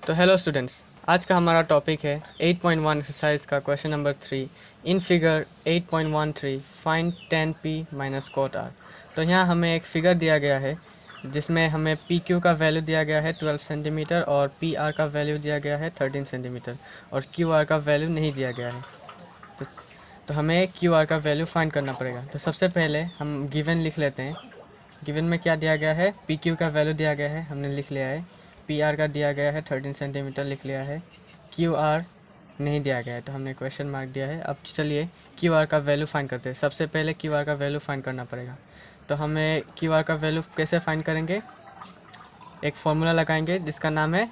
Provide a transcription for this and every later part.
तो hello students, आज का हमारा टॉपिक है 8.1 एक्सरसाइज का question number 3 in figure 8.13 find 10p minus cot R. तो यहाँ हमें एक फिगर दिया गया है जिसमें हमें पी क्यू का वैल्यू दिया गया है 12 सेंटीमीटर और पी आर का वैल्यू दिया गया है 13 सेंटीमीटर और क्यू आर का वैल्यू नहीं दिया गया है। तो हमें क्यू आर का वैल्यू फाइंड करना पड़ेगा। तो सबसे पहले हम गिवन लिख लेते हैं। गिवन में क्या दिया गया है, पी क्यू का वैल्यू दिया गया है, हमने लिख लिया है। पी आर का दिया गया है 13 सेंटीमीटर, लिख लिया है। क्यू आर नहीं दिया गया है तो हमने क्वेश्चन मार्क दिया है। अब चलिए क्यू आर का वैल्यू फाइंड करते हैं। सबसे पहले क्यू आर का वैल्यू फाइंड करना पड़ेगा। तो हमें क्यू आर का वैल्यू कैसे फाइंड करेंगे, एक फॉर्मूला लगाएंगे जिसका नाम है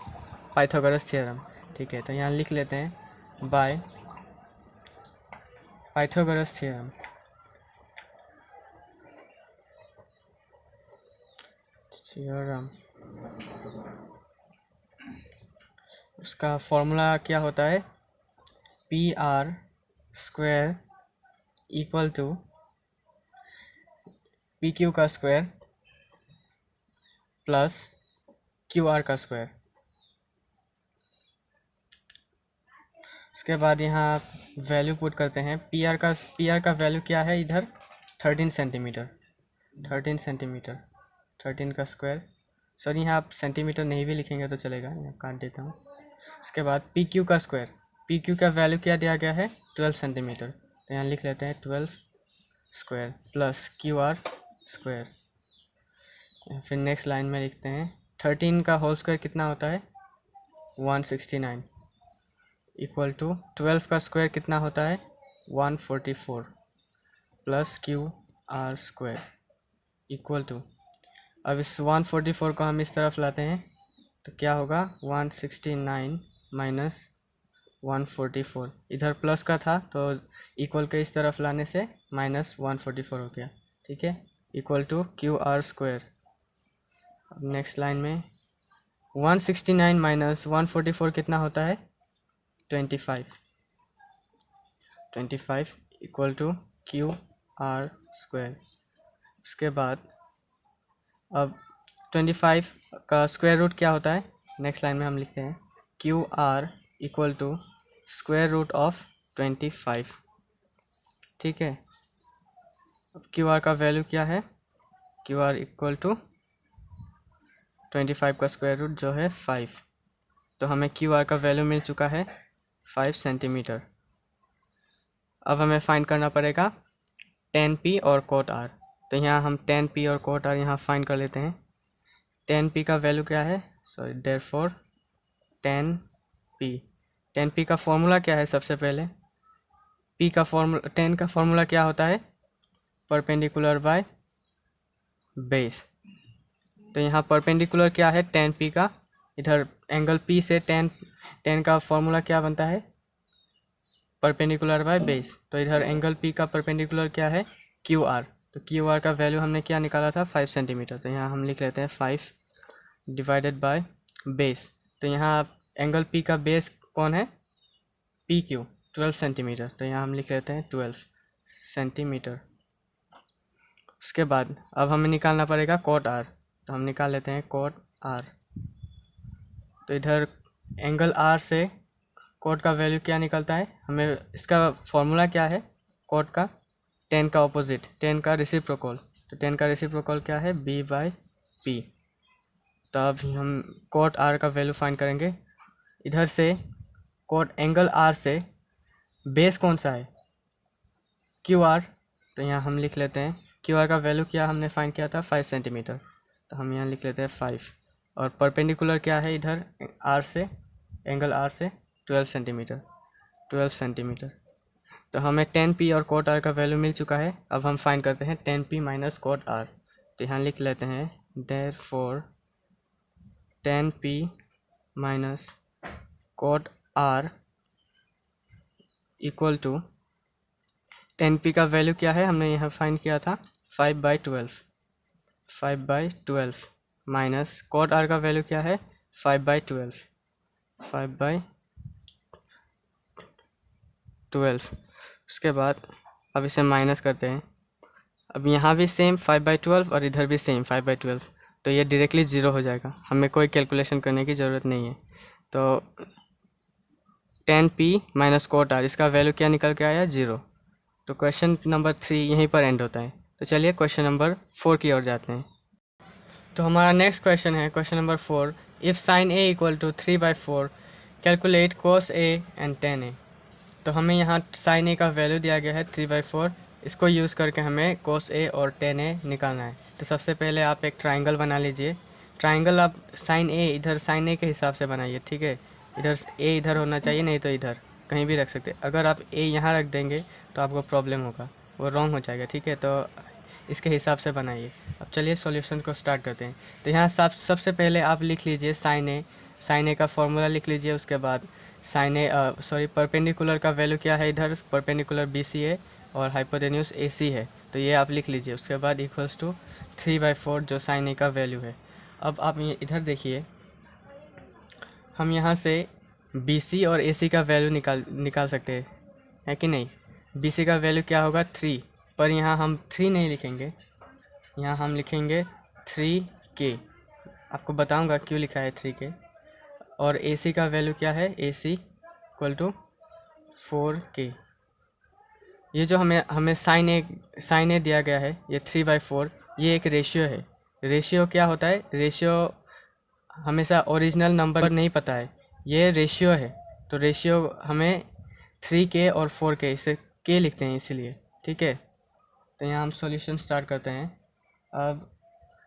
पाइथागोरस थ्योरम। ठीक है, तो यहाँ लिख लेते हैं बाय पाइथागोरस थ्योरम। उसका फॉर्मूला क्या होता है, P R square equal to P Q का स्क्वायर प्लस क्यू आर का स्क्वायर। उसके बाद यहाँ वैल्यू पुट करते हैं। पी आर का वैल्यू क्या है इधर 13 सेंटीमीटर। 13 का स्क्वायर, सॉरी यहाँ आप सेंटीमीटर नहीं भी लिखेंगे तो चलेगा, यहाँ काट देता हूँ। उसके बाद पी क्यू का स्क्वायर, पी क्यू का वैल्यू क्या दिया गया है 12 सेंटीमीटर, तो यहाँ लिख लेते हैं 12 square plus Q R square. फिर नेक्स्ट लाइन में लिखते हैं 13 का होल स्क्वायर कितना होता है 169 इक्वल टू 12 का स्क्वायर कितना होता है 144 plus Q R square equal to, अब इस 144 को हम इस तरफ लाते हैं तो क्या होगा 169 माइनस 144, इधर प्लस का था तो इक्वल के इस तरफ लाने से माइनस 144 हो गया। ठीक है, equal to Q R square. अब नेक्स्ट लाइन में 169 माइनस 144 कितना होता है 25 equal to Q R square. उसके बाद अब 25 का स्क्वायर रूट क्या होता है, नेक्स्ट लाइन में हम लिखते हैं Q R equal to square root of 25। ठीक है, अब क्यू आर का वैल्यू क्या है, क्यू आर इक्वल टू 25 का स्क्वायर रूट जो है 5। तो हमें क्यू आर का वैल्यू मिल चुका है 5 सेंटीमीटर। अब हमें फाइंड करना पड़ेगा 10p और कोट आर। तो यहाँ हम 10p और कोट आर यहाँ फाइंड कर लेते हैं। 10p का वैल्यू क्या है, सॉरी देयरफॉर 10p का फॉर्मूला क्या है, सबसे पहले p का फॉर्मूला 10 का फॉर्मूला क्या होता है परपेंडिकुलर बाय बेस। तो यहाँ परपेंडिकुलर क्या है 10p का, इधर एंगल p से 10 का फॉर्मूला क्या बनता है परपेंडिकुलर बाय बेस। तो इधर एंगल p का परपेंडिकुलर क्या है क्यू आर। तो क्यू आर का वैल्यू हमने क्या निकाला था 5 सेंटीमीटर। तो यहाँ हम लिख लेते हैं 5 डिवाइडेड बाय बेस। तो यहाँ एंगल p का बेस कौन है पी क्यू 12 सेंटीमीटर। तो यहाँ हम लिख लेते हैं 12 सेंटीमीटर। उसके बाद अब हमें निकालना पड़ेगा कोट आर। तो हम निकाल लेते हैं कोट आर। तो इधर एंगल आर से कोट का वैल्यू क्या निकलता है, हमें इसका फॉर्मूला क्या है कोट का 10 का ऑपोजिट 10 का रेसिप्रोकल। तो 10 का रेसिप्रोकल क्या है b बाई पी। तो अब हम कोट आर का वैल्यू फाइंड करेंगे। इधर से कोट एंगल आर से बेस कौन सा है क्यू आर। तो यहाँ हम लिख लेते हैं क्यू आर का वैल्यू क्या हमने फाइंड किया था 5 सेंटीमीटर। तो हम यहाँ लिख लेते हैं 5 और परपेंडिकुलर क्या है इधर आर से एंगल आर से 12 सेंटीमीटर। तो हमें 10p और कोट आर का वैल्यू मिल चुका है। अब हम फाइंड करते हैं 10p माइनस कोट आर। तो यहाँ लिख लेते हैं therefore 10p minus cot R equal to 10p का वैल्यू क्या है हमने यहाँ फाइंड किया था 5/12 माइनस कोट आर का वैल्यू क्या है 5/12। उसके बाद अब इसे माइनस करते हैं। अब यहाँ भी सेम 5/12 और इधर भी सेम 5/12। तो ये डायरेक्टली ज़ीरो हो जाएगा, हमें कोई कैलकुलेशन करने की ज़रूरत नहीं है। तो 10p माइनस कोट r, इसका वैल्यू क्या निकल के आया 0। तो क्वेश्चन नंबर 3 यहीं पर एंड होता है। तो चलिए क्वेश्चन नंबर 4 की ओर जाते हैं। तो हमारा नेक्स्ट क्वेश्चन है question number 4, if sine a equal to 3/4 calculate cos a and tan a। तो हमें यहाँ साइन a का वैल्यू दिया गया है 3/4, इसको यूज़ करके हमें कोस a और tan a निकालना है। तो सबसे पहले आप एक ट्राइंगल बना लीजिए। ट्राइंगल आप साइन a इधर साइन a के हिसाब से बनाइए, ठीक है। इधर a इधर होना चाहिए, नहीं तो इधर कहीं भी रख सकते। अगर आप a यहाँ रख देंगे तो आपको प्रॉब्लम होगा, वो रॉन्ग हो जाएगा, ठीक है। तो इसके हिसाब से बनाइए। अब चलिए सॉल्यूशन को स्टार्ट करते हैं। तो यहाँ सबसे पहले आप लिख लीजिए साइन ए का फॉर्मूला लिख लीजिए। उसके बाद परपेंडिकुलर का वैल्यू क्या है, इधर परपेंडिकुलर BC है और हाइपोटेन्यूस AC है, तो ये आप लिख लीजिए। उसके बाद इक्वल्स टू 3/4 जो साइन ए का वैल्यू है। अब आप ये इधर देखिए, हम यहाँ से BC और AC का वैल्यू निकाल सकते हैं कि नहीं। BC का वैल्यू क्या होगा 3, पर यहाँ हम 3 नहीं लिखेंगे, यहाँ हम लिखेंगे 3K। आपको बताऊंगा क्यों लिखा है 3K। और AC का वैल्यू क्या है, AC इक्वल टू 4K। ये जो हमें साइन ए दिया गया है, ये 3/4, ये एक रेशियो है। रेशियो क्या होता है, रेशियो हमेशा ओरिजिनल नंबर नहीं पता है, ये रेशियो है। तो रेशियो हमें 3K और 4K, इसे K लिखते हैं इसीलिए, ठीक है। तो यहाँ हम सॉल्यूशन स्टार्ट करते हैं। अब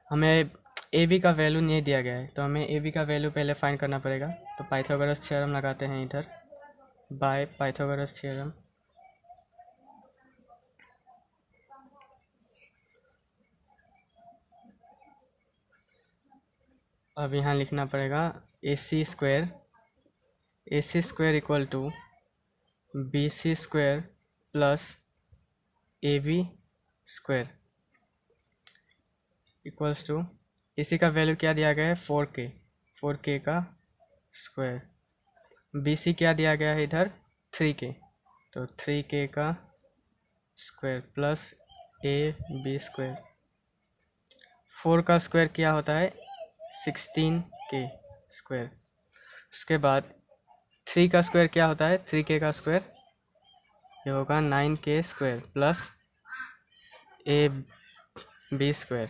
हमें AB का वैल्यू नहीं दिया गया है, तो हमें AB का वैल्यू पहले फाइंड करना पड़ेगा। तो पाइथागोरस थ्योरम लगाते हैं इधर, बाय पाइथागोरस थ्योरम। अब यहाँ लिखना पड़ेगा AC square equal to BC square plus AB square equals to, AC का वैल्यू क्या दिया गया है 4K का स्क्वायर। BC क्या दिया गया है इधर 3K, तो 3K का स्क्वायर प्लस AB स्क्वायर। 4 का स्क्वायर क्या होता है 16K स्क्वायर। उसके बाद 3 का स्क्वायर क्या होता है 3K का स्क्वायर, ये होगा 9K square plus AB square.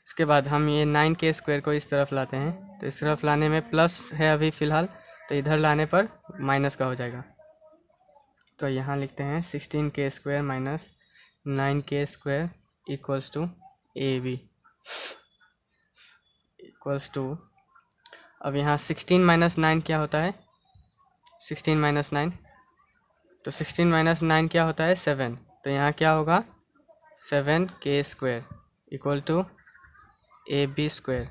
उसके बाद हम ये 9K स्क्वायर को इस तरफ लाते हैं, तो इस तरफ लाने में प्लस है अभी फ़िलहाल, तो इधर लाने पर माइनस का हो जाएगा। तो यहाँ लिखते हैं 16K square minus 9K square equals to AB equals to, अब यहाँ 16 माइनस 9 क्या होता है 16 माइनस 9, तो 16 माइनस 9 क्या होता है 7, तो यहाँ क्या होगा 7K square equal to AB square.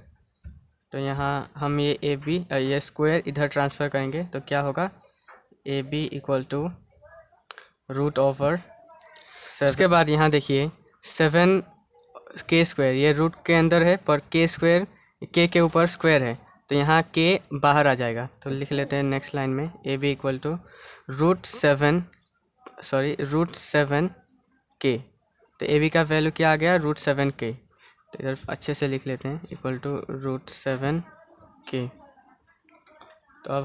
तो यहाँ हम ये स्क्वायर इधर ट्रांसफ़र करेंगे, तो क्या होगा AB equal to root over 7। उसके बाद यहाँ देखिए 7K स्क्वायर, ये रूट के अंदर है, पर K स्क्वायर K के ऊपर स्क्वायर है, तो यहाँ K बाहर आ जाएगा। तो लिख लेते हैं नेक्स्ट लाइन में AB equal to root 7K। तो AB का वैल्यू क्या आ गया रूट 7K, तो इधर अच्छे से लिख लेते हैं इक्वल टू रूट 7K। तो अब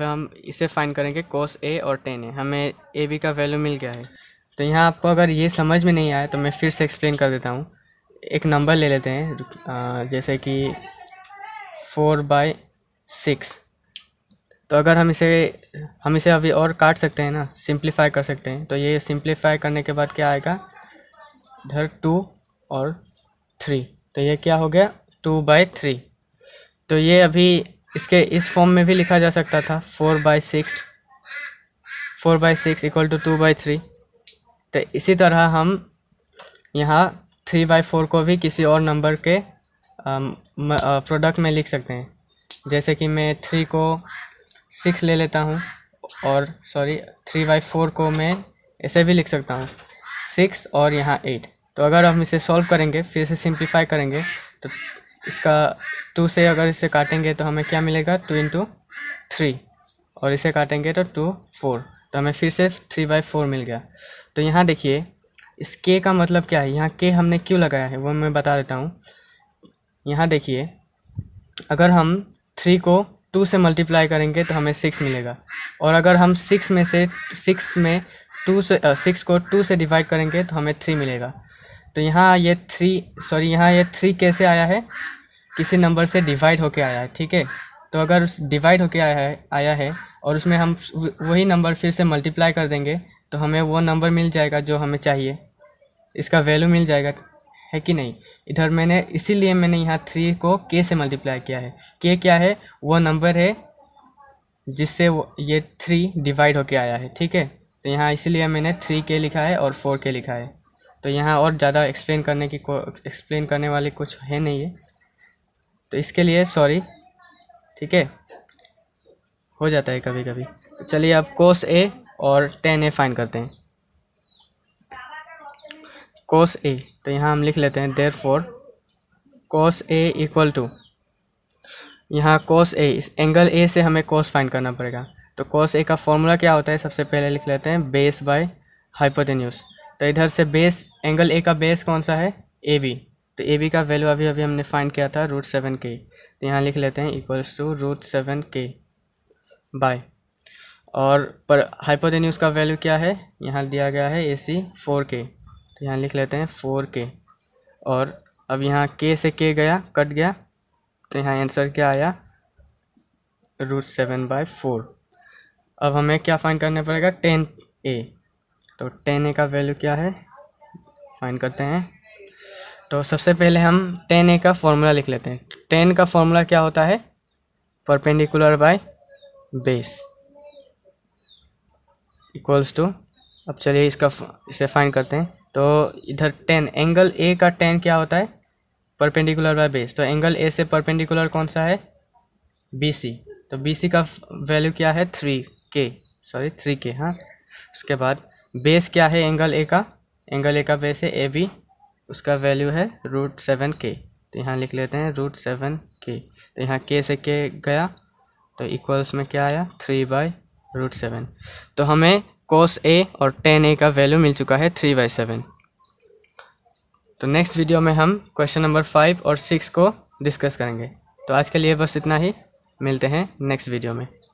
हम इसे फाइंड करेंगे कोस A और tan A। हमें AB का वैल्यू मिल गया है। तो यहाँ आपको अगर ये समझ में नहीं आया तो मैं फिर से एक्सप्लेन कर देता हूँ। एक नंबर ले लेते हैं जैसे कि 4/6। तो अगर हम इसे अभी और काट सकते हैं ना, सिंप्लीफाई कर सकते हैं। तो ये सिंप्लीफाई करने के बाद क्या आएगा इधर 2 और 3, तो ये क्या हो गया 2/3। तो ये अभी इसके इस फॉर्म में भी लिखा जा सकता था 4/6 इक्वल टू 2/3। तो इसी तरह हम यहाँ 3/4 को भी किसी और नंबर के प्रोडक्ट में लिख सकते हैं। जैसे कि मैं 3 को 6 ले लेता हूँ, और 3/4 को मैं ऐसे भी लिख सकता हूँ 6 और यहाँ 8। तो अगर हम इसे सॉल्व करेंगे, फिर से सिंप्लीफाई करेंगे, तो इसका 2 से अगर इसे काटेंगे तो हमें क्या मिलेगा 2 × 3, और इसे काटेंगे तो 2 4, तो हमें फिर से 3/4 मिल गया। तो यहाँ देखिए इस K का मतलब क्या है, यहाँ K हमने क्यों लगाया है वो मैं बता देता हूँ। यहाँ देखिए अगर हम 3 को 2 से मल्टीप्लाई करेंगे तो हमें 6 मिलेगा, और अगर हम 6 में 6 को 2 से डिवाइड करेंगे तो हमें 3 मिलेगा। तो यहाँ ये 3 कैसे आया है, किसी नंबर से डिवाइड होके आया है, ठीक है। तो अगर डिवाइड होके आया है और उसमें हम वही नंबर फिर से मल्टीप्लाई कर देंगे तो हमें वो नंबर मिल जाएगा जो हमें चाहिए, इसका वैल्यू मिल जाएगा, है कि नहीं। इधर इसीलिए मैंने यहाँ 3 को k से मल्टीप्लाई किया है। k क्या है, वो नंबर है जिससे ये 3 डिवाइड होके आया है, ठीक है। तो यहाँ इसीलिए मैंने 3k लिखा है और 4k लिखा है। तो यहाँ और ज़्यादा एक्सप्लेन करने वाली कुछ है नहीं है, तो इसके लिए सॉरी, ठीक है, हो जाता है कभी कभी। तो चलिए अब cos a और tan a फाइंड करते हैं। cos a, तो यहाँ हम लिख लेते हैं therefore cos a equal to, यहाँ cos a, इस एंगल a से हमें cos फाइंड करना पड़ेगा। तो cos a का फॉर्मूला क्या होता है, सबसे पहले लिख लेते हैं बेस बाय हाइपोटेन्यूज। तो इधर से बेस, एंगल a का बेस कौन सा है, AB। तो AB का वैल्यू अभी हमने फाइंड किया था √7k। तो यहाँ लिख लेते हैं इक्वल्स टू √7k बाय, और पर हाइपोटेन्यूज का वैल्यू क्या है, यहाँ दिया गया है AC 4k। तो यहाँ लिख लेते हैं 4k, और अब यहाँ k से k गया, कट गया, तो यहाँ आंसर क्या आया, √7/4। अब हमें क्या फाइंड करना पड़ेगा, tan a। तो tan a का वैल्यू क्या है, फाइंड करते हैं। तो सबसे पहले हम tan a का फॉर्मूला लिख लेते हैं। tan का फॉर्मूला क्या होता है, perpendicular by base equals to, अब चलिए इसे फाइंड करते हैं। तो इधर tan, एंगल a का tan क्या होता है, परपेंडिकुलर बाय बेस। तो एंगल a से परपेंडिकुलर कौन सा है, BC। तो BC का वैल्यू क्या है, 3k, हाँ। उसके बाद बेस क्या है एंगल a का, एंगल a का बेस है AB, उसका वैल्यू है √7k। तो यहाँ लिख लेते हैं √7k। तो यहाँ k से k गया, तो इक्वल्स में क्या आया, 3/√7। तो हमें cos a और tan a का वैल्यू मिल चुका है 3/7। तो नेक्स्ट वीडियो में हम क्वेश्चन नंबर 5 और 6 को डिस्कस करेंगे। तो आज के लिए बस इतना ही, मिलते हैं नेक्स्ट वीडियो में।